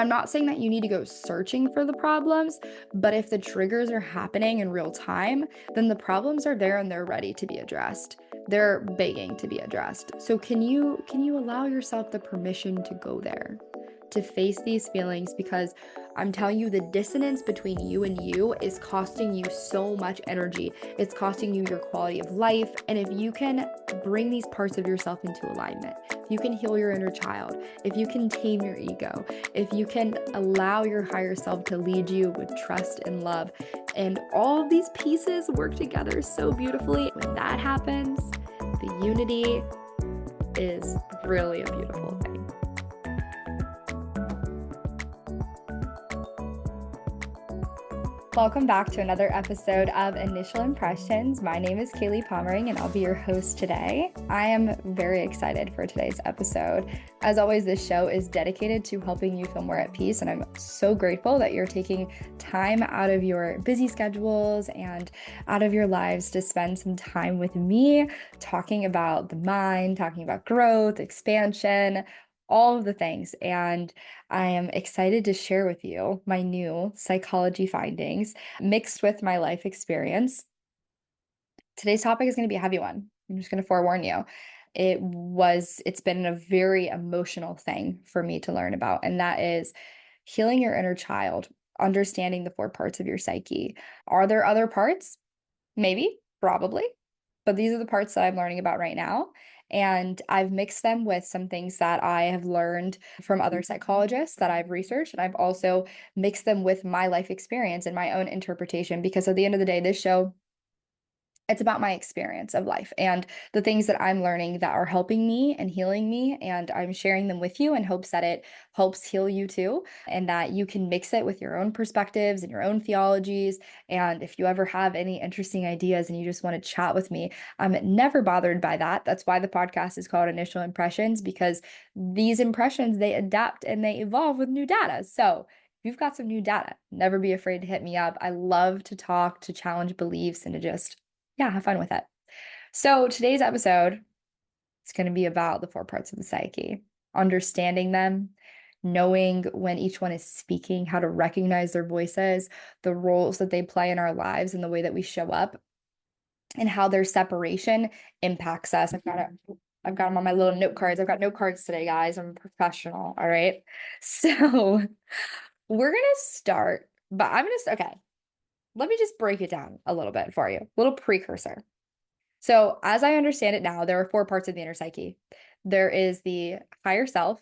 I'm not saying that you need to go searching for the problems, but if the triggers are happening in real time, then the problems are there and they're ready to be addressed. They're begging to be addressed. So can you allow yourself the permission to go there? To face these feelings, because I'm telling you, the dissonance between you and you is costing you so much energy. It's costing you your quality of life. And if you can bring these parts of yourself into alignment, if you can heal your inner child, if you can tame your ego, if you can allow your higher self to lead you with trust and love, and all of these pieces work together so beautifully, when that happens, the unity is really a beautiful thing. Welcome back to another episode of Initial Impressions. My name is Kayli Pommering and I'll be your host today. I am very excited for today's episode. As always, this show is dedicated to helping you feel more at peace, and I'm so grateful that you're taking time out of your busy schedules and out of your lives to spend some time with me, talking about the mind, talking about growth, expansion, all of the things. And I am excited to share with you my new psychology findings mixed with my life experience. Today's topic is going to be a heavy one. I'm just going to forewarn you. It's been a very emotional thing for me to learn about, and that is healing your inner child, understanding the four parts of your psyche. Are there other parts? Maybe, probably. But these are the parts that I'm learning about right now. And I've mixed them with some things that I have learned from other psychologists that I've researched. And I've also mixed them with my life experience and my own interpretation, because at the end of the day, this show, it's about my experience of life and the things that I'm learning that are helping me and healing me. And I'm sharing them with you in hopes that it helps heal you too, and that you can mix it with your own perspectives and your own theologies. And if you ever have any interesting ideas and you just want to chat with me, I'm never bothered by that. That's why the podcast is called Initial Impressions, because these impressions, they adapt and they evolve with new data. So if you've got some new data, never be afraid to hit me up. I love to talk, to challenge beliefs, and to just have fun with it. So today's episode is going to be about the four parts of the psyche, understanding them, knowing when each one is speaking, how to recognize their voices, the roles that they play in our lives and the way that we show up, and how their separation impacts us. I've got them on my little note cards. I've got note cards today, guys. I'm a professional. All right. So we're going to start, but okay, let me just break it down a little bit for you, a little precursor. So, as I understand it now, there are four parts of the inner psyche. There is the higher self,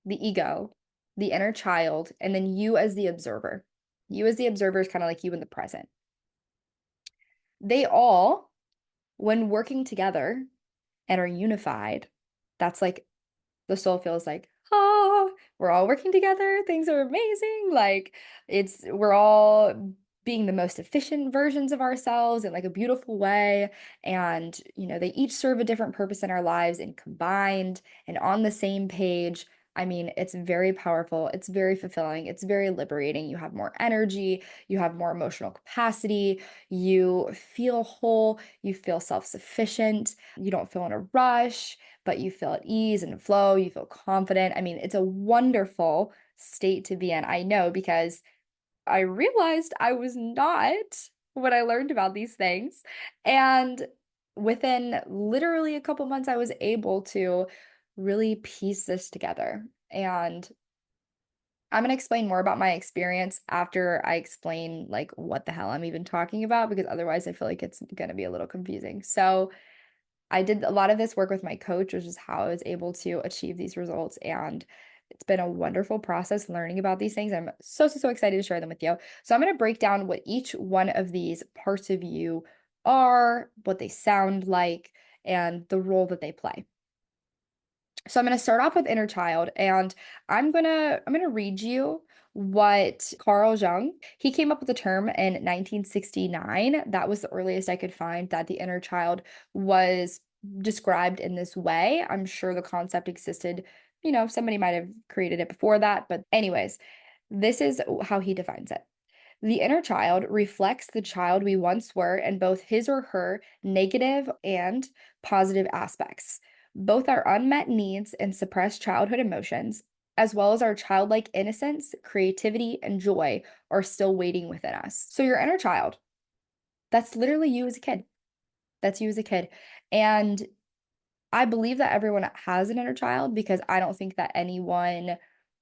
the ego, the inner child, and then you as the observer. You as the observer is kind of like you in the present. They all, when working together and are unified, that's like the soul feels like, we're all working together. Things are amazing. Like we're all being the most efficient versions of ourselves in like a beautiful way. And, they each serve a different purpose in our lives, and combined and on the same page. I mean, it's very powerful. It's very fulfilling. It's very liberating. You have more energy. You have more emotional capacity. You feel whole. You feel self-sufficient. You don't feel in a rush, but you feel at ease and flow. You feel confident. I mean, it's a wonderful state to be in. I know, because I realized I was not when I learned about these things. And within literally a couple months, I was able to really piece this together. And I'm going to explain more about my experience after I explain like what the hell I'm even talking about, because otherwise I feel like it's going to be a little confusing. So I did a lot of this work with my coach, which is how I was able to achieve these results. And it's been a wonderful process learning about these things. I'm so excited to share them with you. So I'm going to break down what each one of these parts of you are, what they sound like, and the role that they play. So I'm going to start off with inner child, and I'm going to read you what Carl Jung, he came up with the term in 1969. That was the earliest I could find that the inner child was described in this way. I'm sure the concept existed, somebody might have created it before that, but anyways, this is how he defines it. The inner child reflects the child we once were in both his or her negative and positive aspects. Both our unmet needs and suppressed childhood emotions, as well as our childlike innocence, creativity, and joy are still waiting within us. So your inner child, that's literally you as a kid. That's you as a kid. And I believe that everyone has an inner child because I don't think that anyone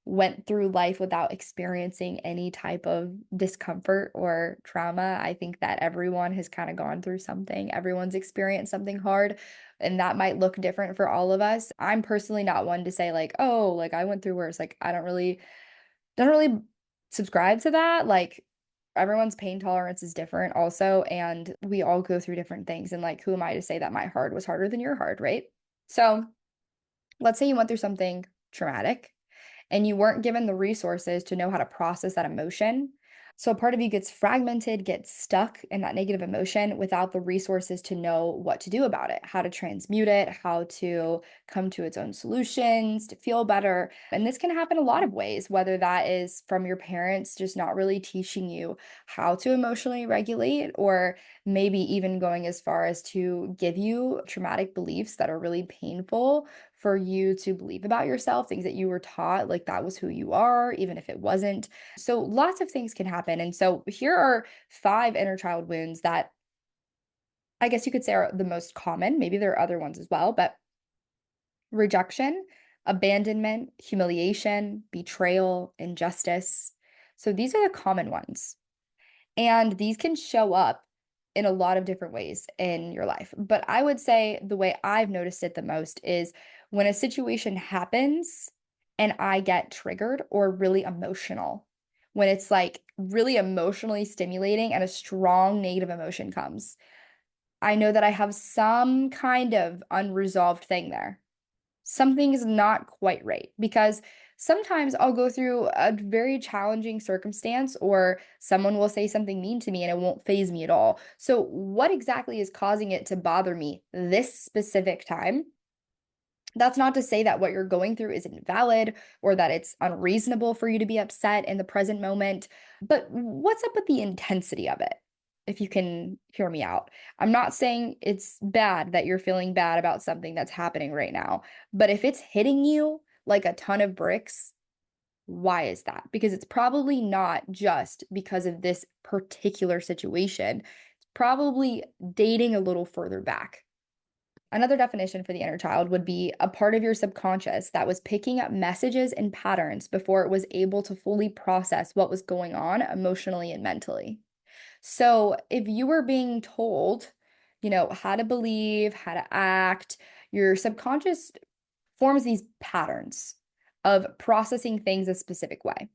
went through life without experiencing any type of discomfort or trauma. I think that everyone has kind of gone through something. Everyone's experienced something hard, and that might look different for all of us. I'm personally not one to say like, "Oh, like I went through worse." Like I don't really subscribe to that. Like everyone's pain tolerance is different also, and we all go through different things. And like, who am I to say that my hard was harder than your hard, right? So let's say you went through something traumatic and you weren't given the resources to know how to process that emotion. So a part of you gets fragmented, gets stuck in that negative emotion without the resources to know what to do about it, how to transmute it, how to come to its own solutions, to feel better. And this can happen a lot of ways, whether that is from your parents just not really teaching you how to emotionally regulate, or maybe even going as far as to give you traumatic beliefs that are really painful for you to believe about yourself, things that you were taught like that was who you are, even if it wasn't. So lots of things can happen. And so here are 5 inner child wounds that I guess you could say are the most common. Maybe there are other ones as well, but rejection, abandonment, humiliation, betrayal, injustice. So these are the common ones. And these can show up in a lot of different ways in your life. But I would say the way I've noticed it the most is when a situation happens and I get triggered or really emotional. When it's like really emotionally stimulating and a strong negative emotion comes, I know that I have some kind of unresolved thing there. Something's not quite right because sometimes I'll go through a very challenging circumstance or someone will say something mean to me and it won't faze me at all. So, what exactly is causing it to bother me this specific time? That's not to say that what you're going through is invalid or that it's unreasonable for you to be upset in the present moment, but what's up with the intensity of it? If you can hear me out. I'm not saying it's bad that you're feeling bad about something that's happening right now, but if it's hitting you like a ton of bricks, why is that? Because it's probably not just because of this particular situation. It's probably dating a little further back. Another definition for the inner child would be a part of your subconscious that was picking up messages and patterns before it was able to fully process what was going on emotionally and mentally. So, if you were being told, how to believe, how to act, your subconscious forms these patterns of processing things a specific way.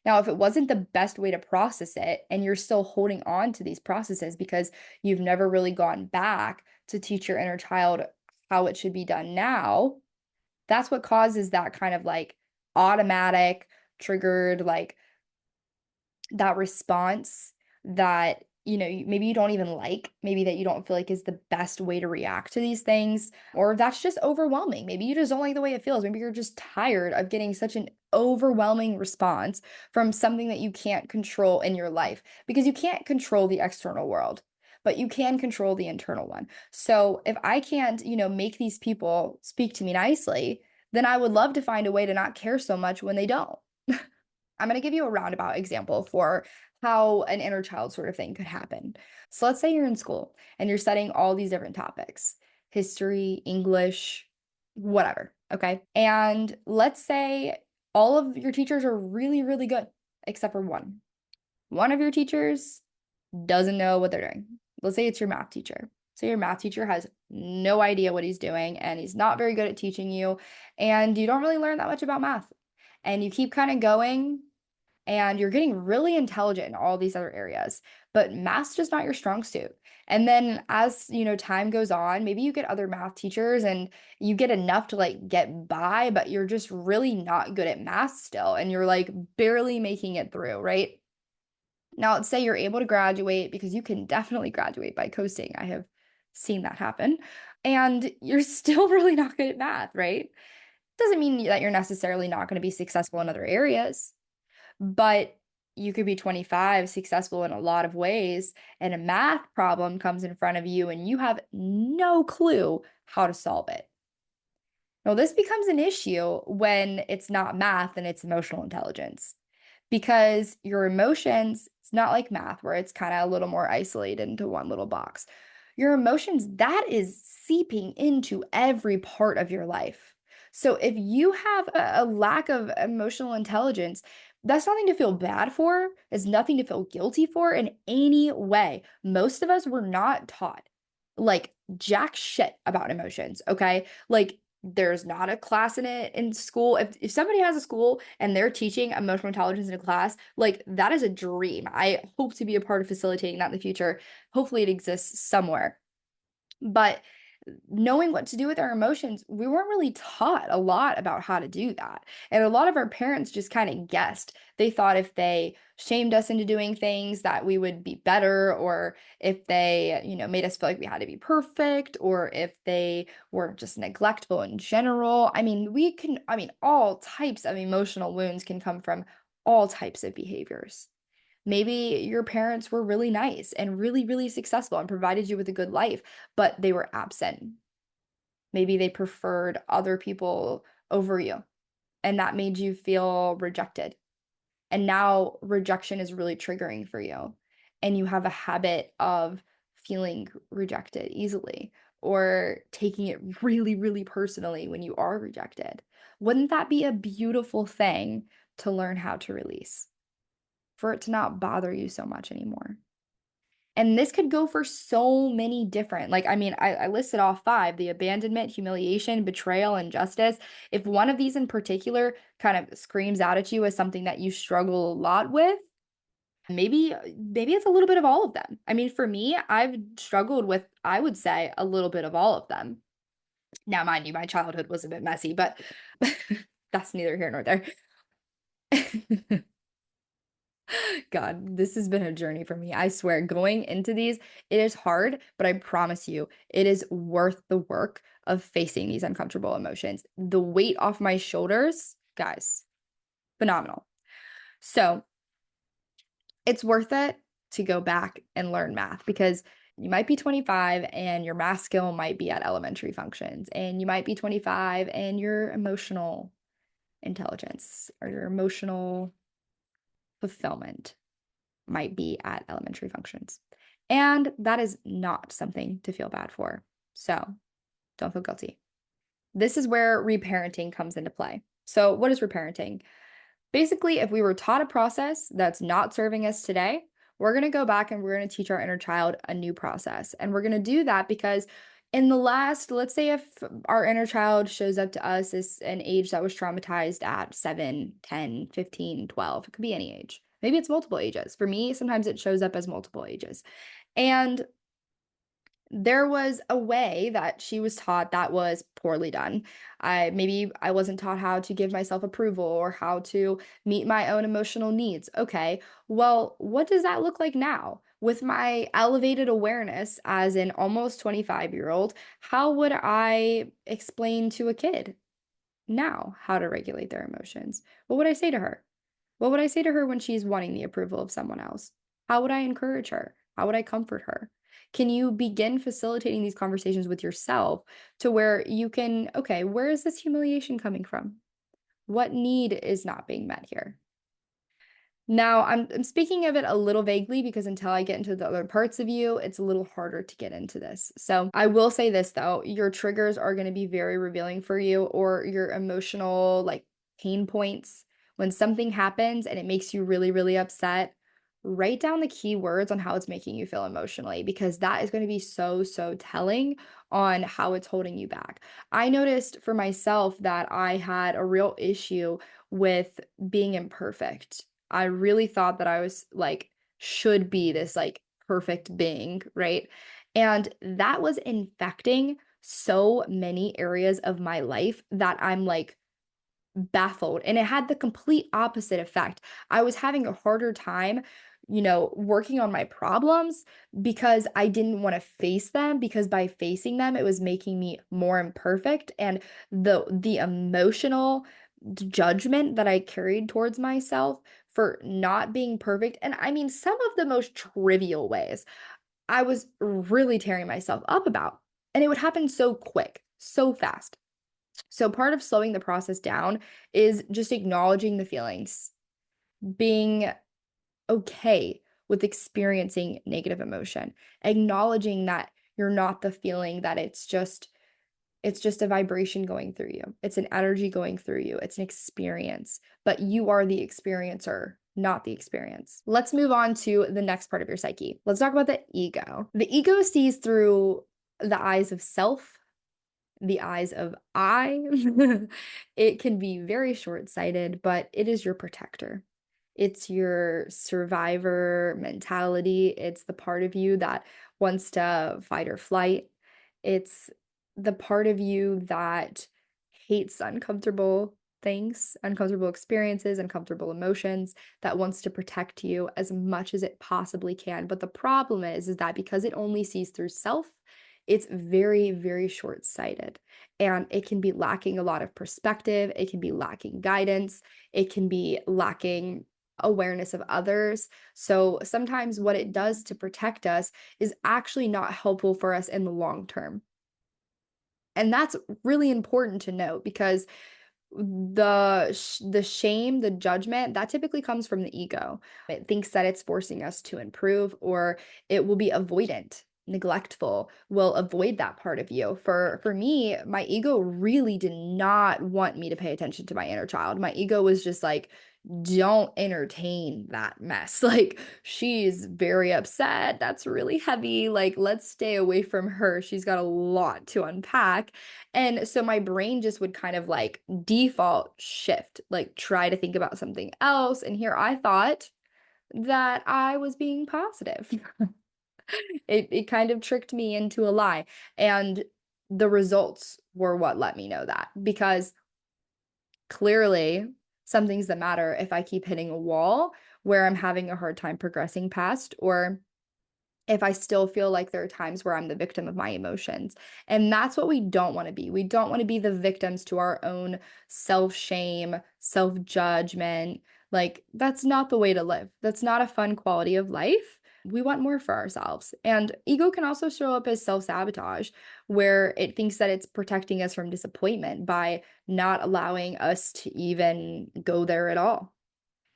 Now, if it wasn't the best way to process it, and you're still holding on to these processes because you've never really gone back to teach your inner child how it should be done now, that's what causes that kind of like automatic, triggered, like that response that maybe you don't even like, maybe that you don't feel like is the best way to react to these things, or that's just overwhelming. Maybe you just don't like the way it feels. Maybe you're just tired of getting such an overwhelming response from something that you can't control in your life, because you can't control the external world, but you can control the internal one. So if I can't make these people speak to me nicely, then I would love to find a way to not care so much when they don't. I'm going to give you a roundabout example for how an inner child sort of thing could happen. So let's say you're in school and you're studying all these different topics: history, English, whatever. Okay. And let's say all of your teachers are really, really good, except for one. One of your teachers doesn't know what they're doing. Let's say it's your math teacher. So your math teacher has no idea what he's doing and he's not very good at teaching you, and you don't really learn that much about math. And you keep kind of going and you're getting really intelligent in all these other areas, but math's just not your strong suit. And then as time goes on, maybe you get other math teachers and you get enough to like get by, but you're just really not good at math still, and you're like barely making it through, right? Now, let's say you're able to graduate, because you can definitely graduate by coasting. I have seen that happen. And you're still really not good at math, right? Doesn't mean that you're necessarily not going to be successful in other areas, but you could be 25, successful in a lot of ways, and a math problem comes in front of you and you have no clue how to solve it. Well, this becomes an issue when it's not math and it's emotional intelligence because your emotions, it's not like math where it's kind of a little more isolated into one little box. Your emotions, that is seeping into every part of your life. So if you have a lack of emotional intelligence, that's nothing to feel bad for. It's nothing to feel guilty for in any way. Most of us were not taught like jack shit about emotions, okay? Like there's not a class in it in school. If somebody has a school and they're teaching emotional intelligence in a class, like that is a dream. I hope to be a part of facilitating that in the future. Hopefully it exists somewhere. But knowing what to do with our emotions, we weren't really taught a lot about how to do that. And a lot of our parents just kind of guessed. They thought if they shamed us into doing things that we would be better, or if they, made us feel like we had to be perfect, or if they were just neglectful in general. All types of emotional wounds can come from all types of behaviors. Maybe your parents were really nice and really, really successful and provided you with a good life, but they were absent. Maybe they preferred other people over you, and that made you feel rejected. And now rejection is really triggering for you, and you have a habit of feeling rejected easily or taking it really, really personally when you are rejected. Wouldn't that be a beautiful thing to learn how to release? For it to not bother you so much anymore. And this could go for so many different, I listed off five: the abandonment, humiliation, betrayal, and justice. If one of these in particular kind of screams out at you as something that you struggle a lot with, maybe it's a little bit of all of them. I mean, for me, I've struggled with, I would say, a little bit of all of them. Now, mind you, my childhood was a bit messy, but that's neither here nor there. God, this has been a journey for me. I swear, going into these, it is hard, but I promise you, it is worth the work of facing these uncomfortable emotions. The weight off my shoulders, guys, phenomenal. So it's worth it to go back and learn math because you might be 25 and your math skill might be at elementary functions, and you might be 25 and your emotional intelligence or your emotional fulfillment might be at elementary functions. And that is not something to feel bad for. So don't feel guilty. This is where reparenting comes into play. So, what is reparenting? Basically, if we were taught a process that's not serving us today, we're going to go back and we're going to teach our inner child a new process. And we're going to do that because in the last, let's say if our inner child shows up to us as an age that was traumatized at 7, 10, 15, 12, it could be any age. Maybe it's multiple ages. For me, sometimes it shows up as multiple ages. And there was a way that she was taught that was poorly done. Maybe I wasn't taught how to give myself approval or how to meet my own emotional needs. Okay, well, what does that look like now? With my elevated awareness as an almost 25-year-old, how would I explain to a kid now how to regulate their emotions? What would I say to her? What would I say to her when she's wanting the approval of someone else? How would I encourage her? How would I comfort her? Can you begin facilitating these conversations with yourself to where you can, okay, where is this humiliation coming from? What need is not being met here? Now, I'm speaking of it a little vaguely because until I get into the other parts of you, it's a little harder to get into this. So I will say this though, your triggers are going to be very revealing for you, or your emotional like pain points. When something happens and it makes you really, really upset, write down the key words on how it's making you feel emotionally, because that is going to be so, so telling on how it's holding you back. I noticed for myself that I had a real issue with being imperfect. I really thought that I was like, should be this like perfect being, right? And that was infecting so many areas of my life that I'm like baffled. And it had the complete opposite effect. I was having a harder time, working on my problems because I didn't want to face them, because by facing them, it was making me more imperfect. And the emotional judgment that I carried towards myself for not being perfect. And I mean, some of the most trivial ways I was really tearing myself up about. And it would happen so quick, so fast. So part of slowing the process down is just acknowledging the feelings, being okay with experiencing negative emotion, acknowledging that you're not the feeling, that it's just a vibration going through you. It's an energy going through you. It's an experience, but you are the experiencer, not the experience. Let's move on to the next part of your psyche. Let's talk about the ego. The ego sees through the eyes of self, the eyes of I. It can be very short-sighted, but it is your protector. It's your survivor mentality. It's the part of you that wants to fight or flight. It's the part of you that hates uncomfortable things, uncomfortable experiences, uncomfortable emotions, that wants to protect you as much as it possibly can. But the problem is that because it only sees through self, it's very, very short-sighted, and it can be lacking a lot of perspective. It can be lacking guidance. It can be lacking awareness of others. So sometimes what it does to protect us is actually not helpful for us in the long term. And that's really important to note because the shame, the judgment, that typically comes from the ego. It thinks that it's forcing us to improve, or it will be avoidant, neglectful, will avoid that part of you. For me, my ego really did not want me to pay attention to my inner child. My ego was just like, don't entertain that mess. Like, she's very upset. That's really heavy. Like, let's stay away from her. She's got a lot to unpack. And so my brain just would kind of like default shift, like try to think about something else. And here I thought that I was being positive. It kind of tricked me into a lie. And the results were what let me know that, because clearly some things that matter if I keep hitting a wall where I'm having a hard time progressing past, or if I still feel like there are times where I'm the victim of my emotions. And that's what we don't want to be. We don't want to be the victims to our own self-shame, self-judgment. Like, that's not the way to live. That's not a fun quality of life. We want more for ourselves. And ego can also show up as self-sabotage, where it thinks that it's protecting us from disappointment by not allowing us to even go there at all.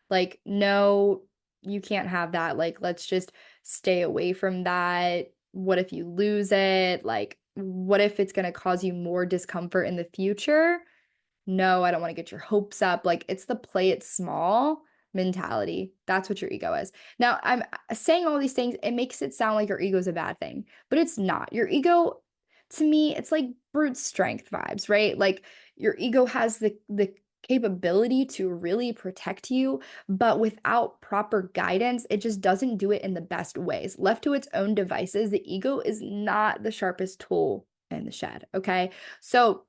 Like, no, you can't have that. Like, let's just stay away from that. What if you lose it? Like, what if it's going to cause you more discomfort in the future? No, I don't want to get your hopes up. Like, it's the play it small mentality. That's what your ego is. Now, I'm saying all these things, it makes it sound like your ego is a bad thing, but it's not. Your ego, to me, it's like brute strength vibes, right? Like, your ego has the capability to really protect you, but without proper guidance, it just doesn't do it in the best ways. Left to its own devices, the ego is not the sharpest tool in the shed, okay? So,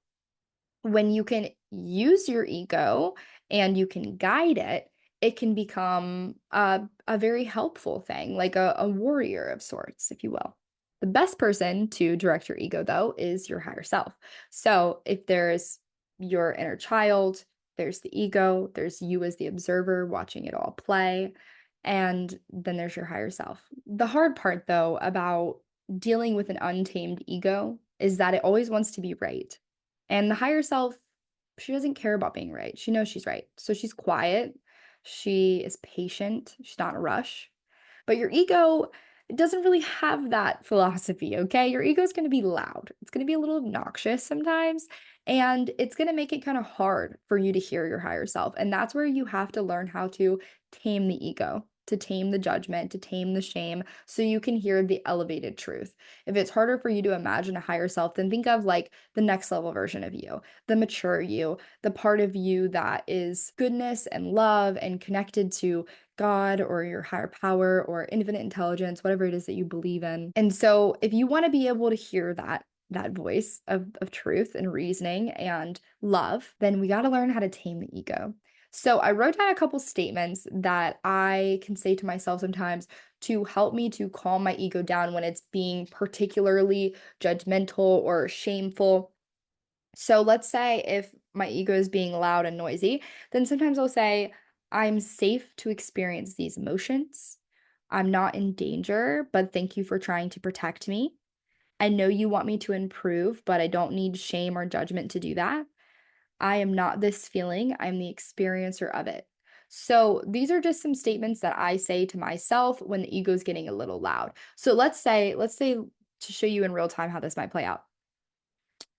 when you can use your ego and you can guide it, it can become a very helpful thing, like a warrior of sorts, if you will. The best person to direct your ego, though, is your higher self. So if there's your inner child, there's the ego, there's you as the observer watching it all play, and then there's your higher self. The hard part, though, about dealing with an untamed ego is that it always wants to be right. And the higher self, she doesn't care about being right. She knows she's right. So she's quiet. She is patient. She's not in a rush. But your ego, it doesn't really have that philosophy, okay? Your ego is going to be loud. It's going to be a little obnoxious sometimes, and it's going to make it kind of hard for you to hear your higher self. And that's where you have to learn how to tame the ego, to tame the judgment, to tame the shame, so you can hear the elevated truth. If it's harder for you to imagine a higher self, then think of like the next level version of you, the mature you, the part of you that is goodness and love and connected to God or your higher power or infinite intelligence, whatever it is that you believe in. And so if you want to be able to hear that voice of truth and reasoning and love, then we got to learn how to tame the ego. So I wrote down a couple statements that I can say to myself sometimes to help me to calm my ego down when it's being particularly judgmental or shameful. So let's say if my ego is being loud and noisy, then sometimes I'll say, I'm safe to experience these emotions. I'm not in danger, but thank you for trying to protect me. I know you want me to improve, but I don't need shame or judgment to do that. I am not this feeling, I'm the experiencer of it. So these are just some statements that I say to myself when the ego is getting a little loud. So let's say to show you in real time how this might play out.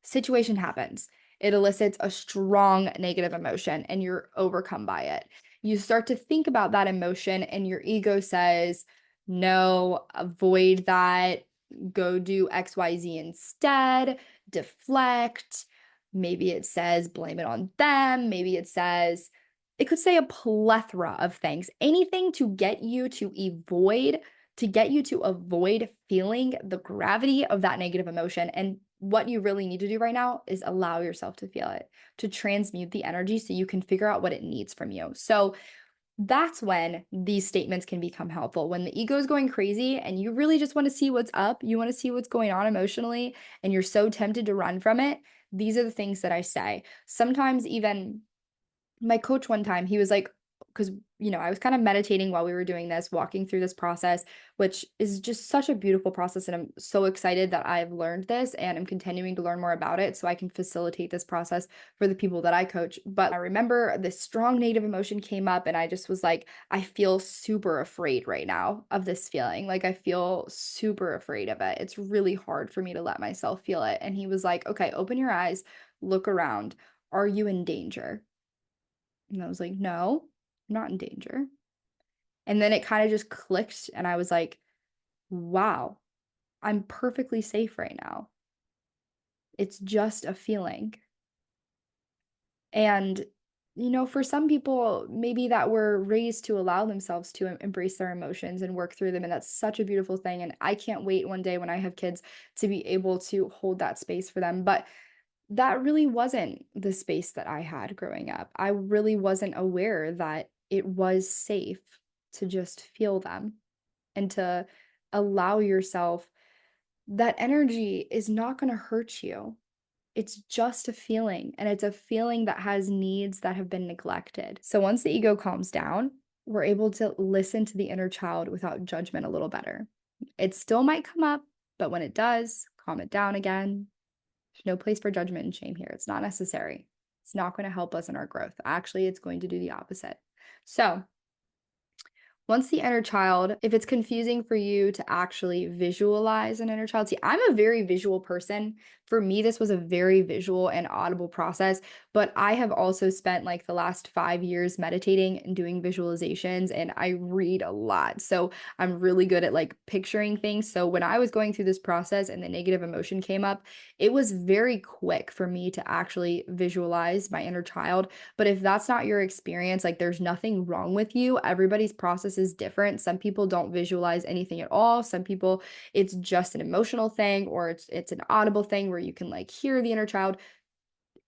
Situation happens. It elicits a strong negative emotion and you're overcome by it. You start to think about that emotion and your ego says, no, avoid that, go do XYZ instead, deflect. Maybe it says blame it on them. Maybe it could say a plethora of things, anything to get you to avoid feeling the gravity of that negative emotion. And what you really need to do right now is allow yourself to feel it, to transmute the energy so you can figure out what it needs from you. So that's when these statements can become helpful. When the ego is going crazy and you really just want to see what's up, you want to see what's going on emotionally, and you're so tempted to run from it, these are the things that I say. Sometimes even my coach one time, he was like, because, I was kind of meditating while we were doing this, walking through this process, which is just such a beautiful process. And I'm so excited that I've learned this and I'm continuing to learn more about it so I can facilitate this process for the people that I coach. But I remember this strong negative emotion came up and I just was like, I feel super afraid right now of this feeling. Like, I feel super afraid of it. It's really hard for me to let myself feel it. And he was like, okay, open your eyes, look around. Are you in danger? And I was like, no, I'm not in danger. And then it kind of just clicked. And I was like, wow, I'm perfectly safe right now. It's just a feeling. And, for some people, maybe that were raised to allow themselves to embrace their emotions and work through them. And that's such a beautiful thing. And I can't wait one day when I have kids to be able to hold that space for them. But that really wasn't the space that I had growing up. I really wasn't aware that it was safe to just feel them and to allow yourself. That energy is not going to hurt you. It's just a feeling, and it's a feeling that has needs that have been neglected. So once the ego calms down, we're able to listen to the inner child without judgment a little better. It still might come up, but when it does, calm it down again. There's no place for judgment and shame here. It's not necessary. It's not going to help us in our growth. Actually, it's going to do the opposite. So once the inner child, if it's confusing for you to actually visualize an inner child, see, I'm a very visual person. For me, this was a very visual and audible process, but I have also spent like the last 5 years meditating and doing visualizations, and I read a lot. So I'm really good at like picturing things. So when I was going through this process and the negative emotion came up, it was very quick for me to actually visualize my inner child. But if that's not your experience, like there's nothing wrong with you. Everybody's process is different. Some people don't visualize anything at all. Some people, it's just an emotional thing, or it's an audible thing where you can like hear the inner child.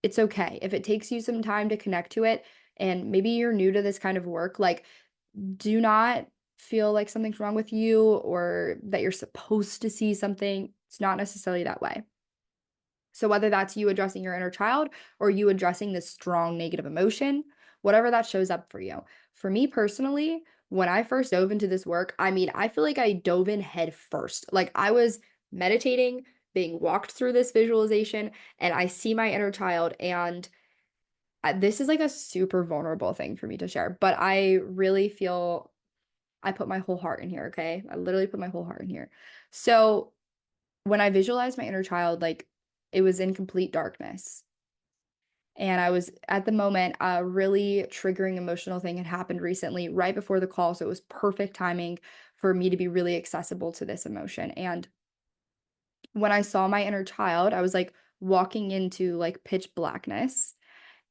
It's okay. If it takes you some time to connect to it, and maybe you're new to this kind of work, like do not feel like something's wrong with you or that you're supposed to see something. It's not necessarily that way. So whether that's you addressing your inner child or you addressing this strong negative emotion, whatever that shows up for you. For me personally, when I first dove into this work, I mean, I feel like I dove in head first. Like I was meditating, being walked through this visualization, and I see my inner child. And this is like a super vulnerable thing for me to share, but I really feel I put my whole heart in here, okay? I literally put my whole heart in here. So when I visualized my inner child, like it was in complete darkness. And I was at the moment, a really triggering emotional thing had happened recently, right before the call. So it was perfect timing for me to be really accessible to this emotion. And when I saw my inner child, I was like walking into like pitch blackness,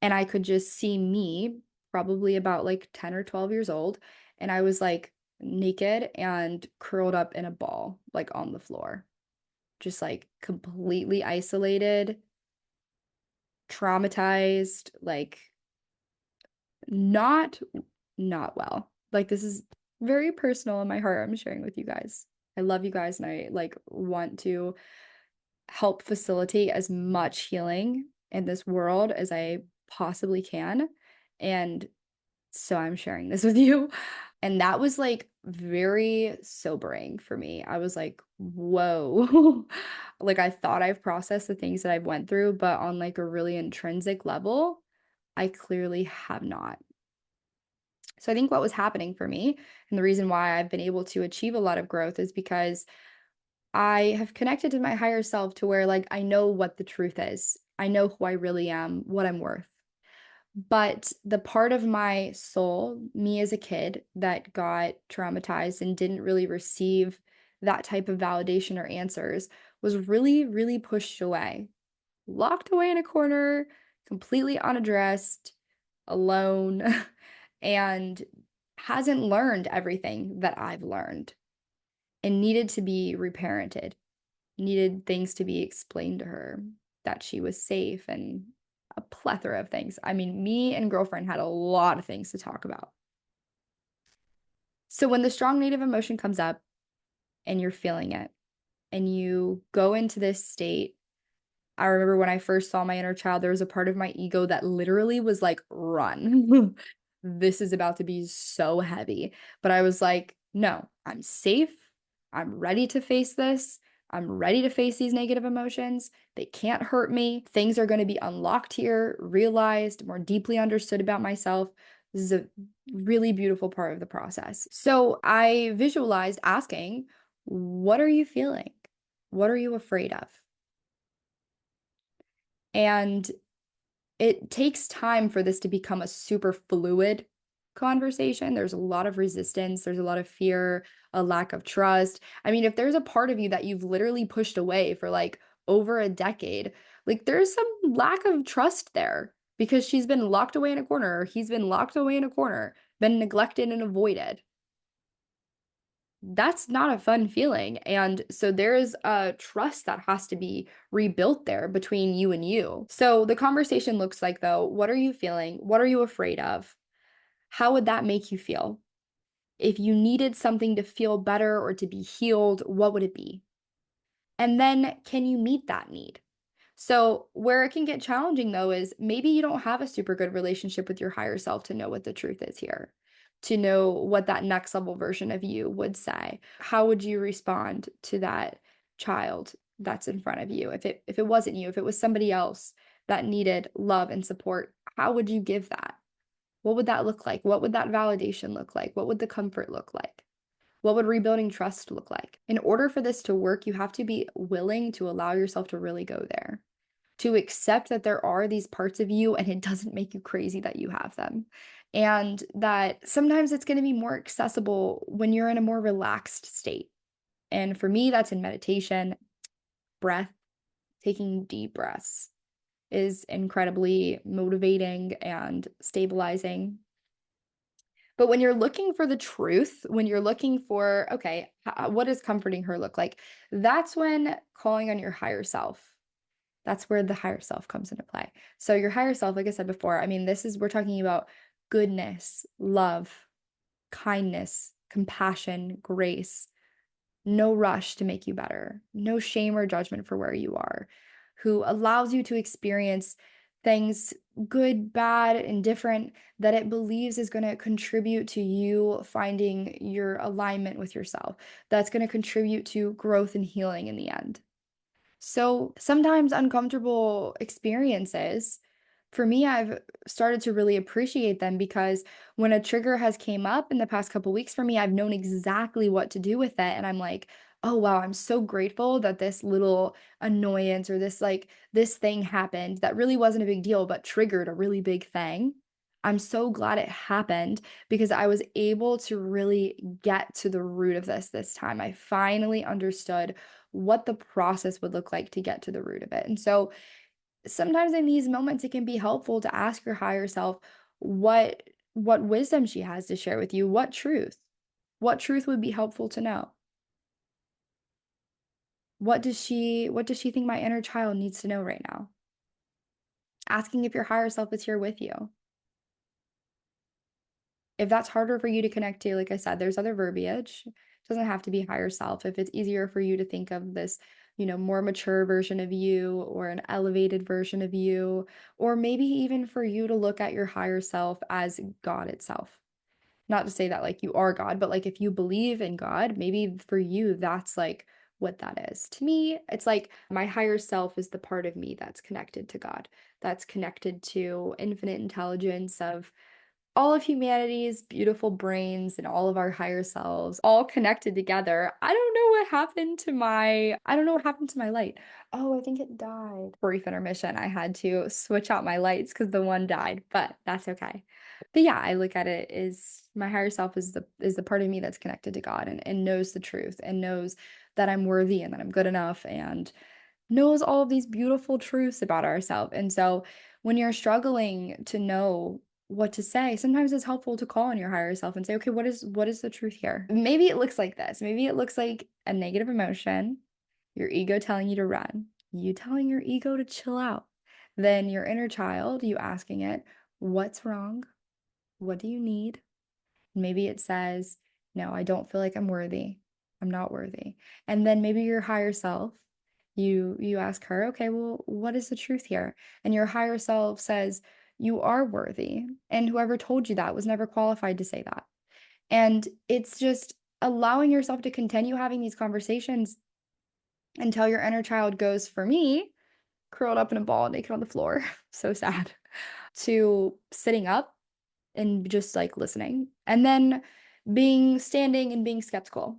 and I could just see me, probably about like 10 or 12 years old. And I was like naked and curled up in a ball, like on the floor, just like completely isolated, traumatized, like not not well. Like this is very personal in my heart. I'm sharing with you guys. I love you guys and I like want to help facilitate as much healing in this world as I possibly can. And so I'm sharing this with you. And that was like very sobering for me. I was like, whoa. Like I thought I've processed the things that I've went through, but on like a really intrinsic level, I clearly have not. So I think what was happening for me, and the reason why I've been able to achieve a lot of growth, is because I have connected to my higher self to where, like, I know what the truth is. I know who I really am, what I'm worth. But the part of my soul, me as a kid, that got traumatized and didn't really receive that type of validation or answers was really, really pushed away, locked away in a corner, completely unaddressed, alone, and hasn't learned everything that I've learned and needed to be reparented, needed things to be explained to her, that she was safe, and a plethora of things. I mean, me and girlfriend had a lot of things to talk about. So when the strong native emotion comes up and you're feeling it and you go into this state, I remember when I first saw my inner child, there was a part of my ego that literally was like, run. This is about to be so heavy. But I was like, no, I'm safe. I'm ready to face this. I'm ready to face these negative emotions. They can't hurt me. Things are going to be unlocked here, realized, more deeply understood about myself. This is a really beautiful part of the process. So I visualized asking, what are you feeling? What are you afraid of? And it takes time for this to become a super fluid conversation. There's a lot of resistance, there's a lot of fear, a lack of trust. I mean, if there's a part of you that you've literally pushed away for like over a decade, like there's some lack of trust there because she's been locked away in a corner, or he's been locked away in a corner, been neglected and avoided. That's not a fun feeling. And so there is a trust that has to be rebuilt there between you and you. So the conversation looks like, though, what are you feeling? What are you afraid of? How would that make you feel? If you needed something to feel better or to be healed, what would it be? And then can you meet that need? So, where it can get challenging though is maybe you don't have a super good relationship with your higher self to know what the truth is here, to know what that next level version of you would say. How would you respond to that child that's in front of you? If it wasn't you, if it was somebody else that needed love and support, how would you give that? What would that look like? What would that validation look like? What would the comfort look like? What would rebuilding trust look like? In order for this to work, you have to be willing to allow yourself to really go there, to accept that there are these parts of you and it doesn't make you crazy that you have them. And that sometimes it's going to be more accessible when you're in a more relaxed state. And for me, that's in meditation, breath, taking deep breaths is incredibly motivating and stabilizing. But when you're looking for the truth, when you're looking for, okay, what does comforting her look like? That's when calling on your higher self. That's where the higher self comes into play. So your higher self, like I said before, I mean, we're talking about goodness, love, kindness, compassion, grace, no rush to make you better, no shame or judgment for where you are, who allows you to experience things good, bad, and different that it believes is going to contribute to you finding your alignment with yourself. That's going to contribute to growth and healing in the end. So sometimes uncomfortable experiences, for me, I've started to really appreciate them because when a trigger has came up in the past couple weeks for me, I've known exactly what to do with it. And I'm like, oh wow, I'm so grateful that this little annoyance or this thing happened that really wasn't a big deal, but triggered a really big thing. I'm so glad it happened because I was able to really get to the root of this time. I finally understood what the process would look like to get to the root of it. And so sometimes in these moments it can be helpful to ask your higher self what wisdom she has to share with you, what truth would be helpful to know. What does she think my inner child needs to know right now? Asking if your higher self is here with you. If that's harder for you to connect to, like I said, there's other verbiage. It doesn't have to be higher self. If it's easier for you to think of this, more mature version of you or an elevated version of you, or maybe even for you to look at your higher self as God itself. Not to say that like you are God, but like if you believe in God, maybe for you, that's like what that is. To me, it's like my higher self is the part of me that's connected to God, that's connected to infinite intelligence of all of humanity's beautiful brains and all of our higher selves all connected together. I don't know what happened to my light. Oh, I think it died. Brief intermission. I had to switch out my lights because the one died, but that's okay. But yeah, I look at it as my higher self is the part of me that's connected to God and knows the truth and knows that I'm worthy and that I'm good enough and knows all of these beautiful truths about ourselves. And so when you're struggling to know what to say, sometimes it's helpful to call on your higher self and say, okay, what is the truth here? Maybe it looks like this. Maybe it looks like a negative emotion, your ego telling you to run, you telling your ego to chill out. Then your inner child, you asking it, what's wrong? What do you need? Maybe it says, no, I don't feel like I'm worthy. I'm not worthy. And then maybe your higher self, you ask her, okay, well, what is the truth here? And your higher self says, you are worthy. And whoever told you that was never qualified to say that. And it's just allowing yourself to continue having these conversations until your inner child goes, for me, curled up in a ball naked on the floor. So sad. To sitting up and just like listening, and then being standing and being skeptical,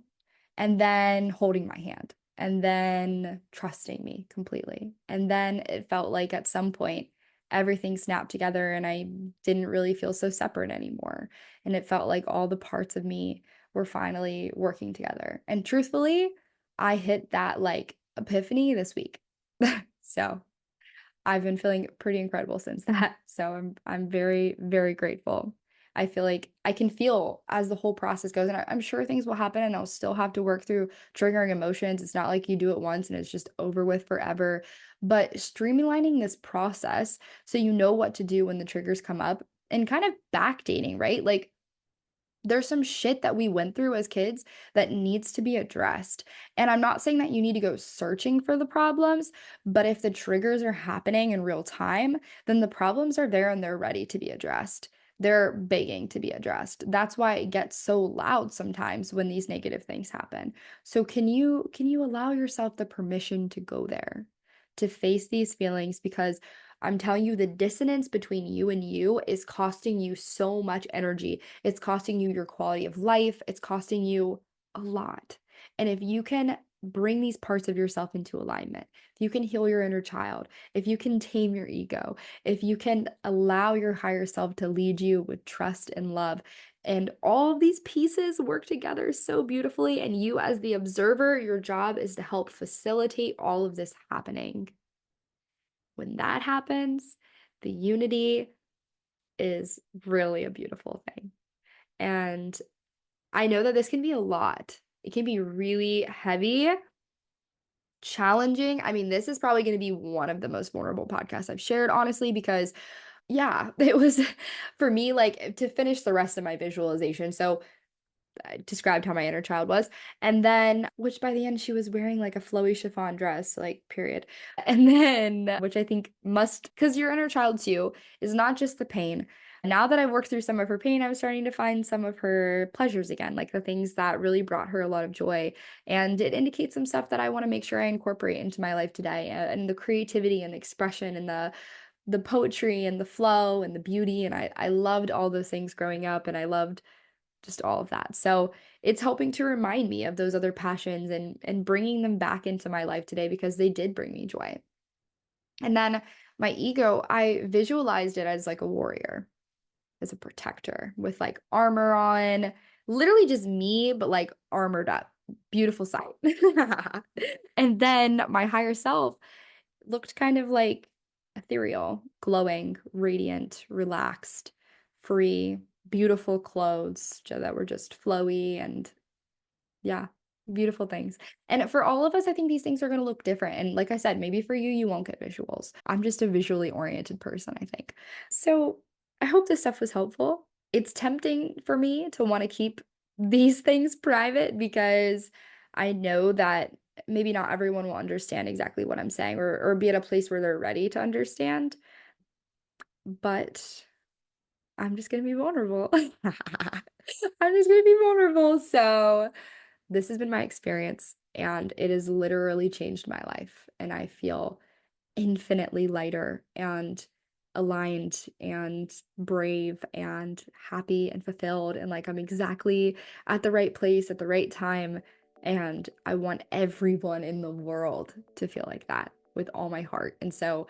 and then holding my hand, and then trusting me completely. And then it felt like at some point everything snapped together and I didn't really feel so separate anymore. And it felt like all the parts of me were finally working together. And truthfully, I hit that like epiphany this week. So I've been feeling pretty incredible since that. So I'm very, very grateful. I feel like I can feel as the whole process goes, and I'm sure things will happen and I'll still have to work through triggering emotions. It's not like you do it once and it's just over with forever. But streamlining this process so you know what to do when the triggers come up and kind of backdating, right? Like there's some shit that we went through as kids that needs to be addressed. And I'm not saying that you need to go searching for the problems, but if the triggers are happening in real time, then the problems are there and they're ready to be addressed. They're begging to be addressed. That's why it gets so loud sometimes when these negative things happen. So can you allow yourself the permission to go there, to face these feelings because I'm telling you, the dissonance between you and you is costing you so much energy. It's costing you your quality of life. It's costing you a lot. And if you can bring these parts of yourself into alignment, if you can heal your inner child, if you can tame your ego, if you can allow your higher self to lead you with trust and love, and all of these pieces work together so beautifully, and you, as the observer, your job is to help facilitate all of this happening. When that happens, the unity is really a beautiful thing. And I know that this can be a lot. It can be really heavy, challenging. I mean, this is probably going to be one of the most vulnerable podcasts I've shared, honestly, because yeah, it was for me like to finish the rest of my visualization. So I described how my inner child was. And then, which by the end, she was wearing like a flowy chiffon dress, like, period. And then, which I think must, because your inner child too is not just the pain. Now that I've worked through some of her pain, I'm starting to find some of her pleasures again, like the things that really brought her a lot of joy. And it indicates some stuff that I want to make sure I incorporate into my life today, and the creativity and the expression and the poetry and the flow and the beauty. And I loved all those things growing up, and I loved just all of that. So it's helping to remind me of those other passions and bringing them back into my life today because they did bring me joy. And then my ego, I visualized it as like a warrior, as a protector with like armor on, literally just me, but like armored up. Beautiful sight. And then my higher self looked kind of like ethereal, glowing, radiant, relaxed, free, beautiful clothes that were just flowy and yeah, beautiful things. And for all of us, I think these things are going to look different. And like I said, maybe for you, you won't get visuals. I'm just a visually oriented person, I think. So I hope this stuff was helpful. It's tempting for me to want to keep these things private because I know that maybe not everyone will understand exactly what I'm saying or be at a place where they're ready to understand. But I'm just going to be vulnerable. I'm just going to be vulnerable. So this has been my experience. and it has literally changed my life. And I feel infinitely lighter and aligned and brave and happy and fulfilled, and like I'm exactly at the right place at the right time. And I want everyone in the world to feel like that with all my heart. And so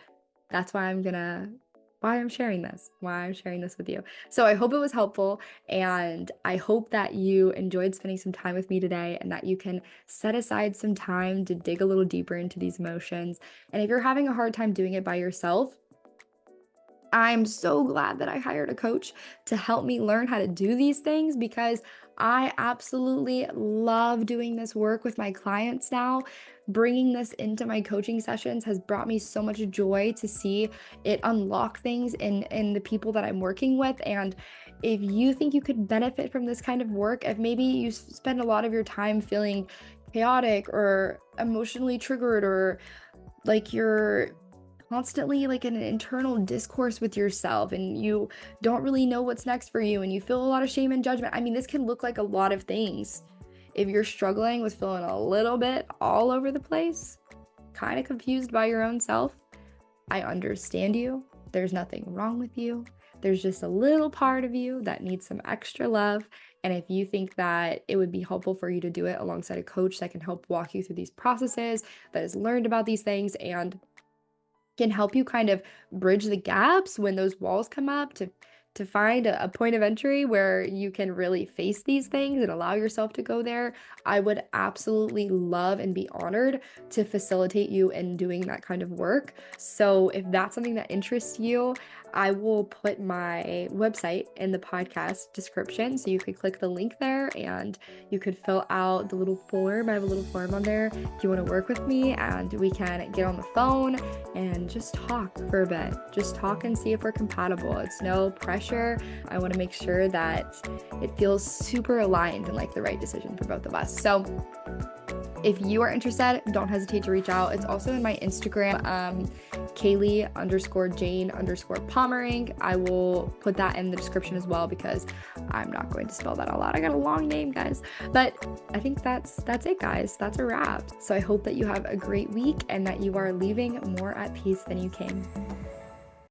that's why I'm sharing this with you. So I hope it was helpful, and I hope that you enjoyed spending some time with me today, and that you can set aside some time to dig a little deeper into these emotions. And if you're having a hard time doing it by yourself, I'm so glad that I hired a coach to help me learn how to do these things, because I absolutely love doing this work with my clients now. Bringing this into my coaching sessions has brought me so much joy to see it unlock things in the people that I'm working with. And if you think you could benefit from this kind of work, if maybe you spend a lot of your time feeling chaotic or emotionally triggered, or like you're constantly like in an internal discourse with yourself and you don't really know what's next for you and you feel a lot of shame and judgment. I mean, this can look like a lot of things. If you're struggling with feeling a little bit all over the place, kind of confused by your own self, I understand you. There's nothing wrong with you. There's just a little part of you that needs some extra love. And if you think that it would be helpful for you to do it alongside a coach that can help walk you through these processes, that has learned about these things, and can help you kind of bridge the gaps when those walls come up, to find a point of entry where you can really face these things and allow yourself to go there, I would absolutely love and be honored to facilitate you in doing that kind of work. So if that's something that interests you, I will put my website in the podcast description, so you could click the link there and you could fill out the little form. I have a little form on there if you want to work with me, and we can get on the phone and just talk for a bit. Just talk and see if we're compatible. It's no pressure. I want to make sure that it feels super aligned and like the right decision for both of us. So if you are interested, don't hesitate to reach out. It's also in my Instagram, Kayli_Jane_Pommering. I will put that in the description as well, because I'm not going to spell that all out. I got a long name, guys. But I think that's it, guys. That's a wrap. So I hope that you have a great week and that you are leaving more at peace than you came.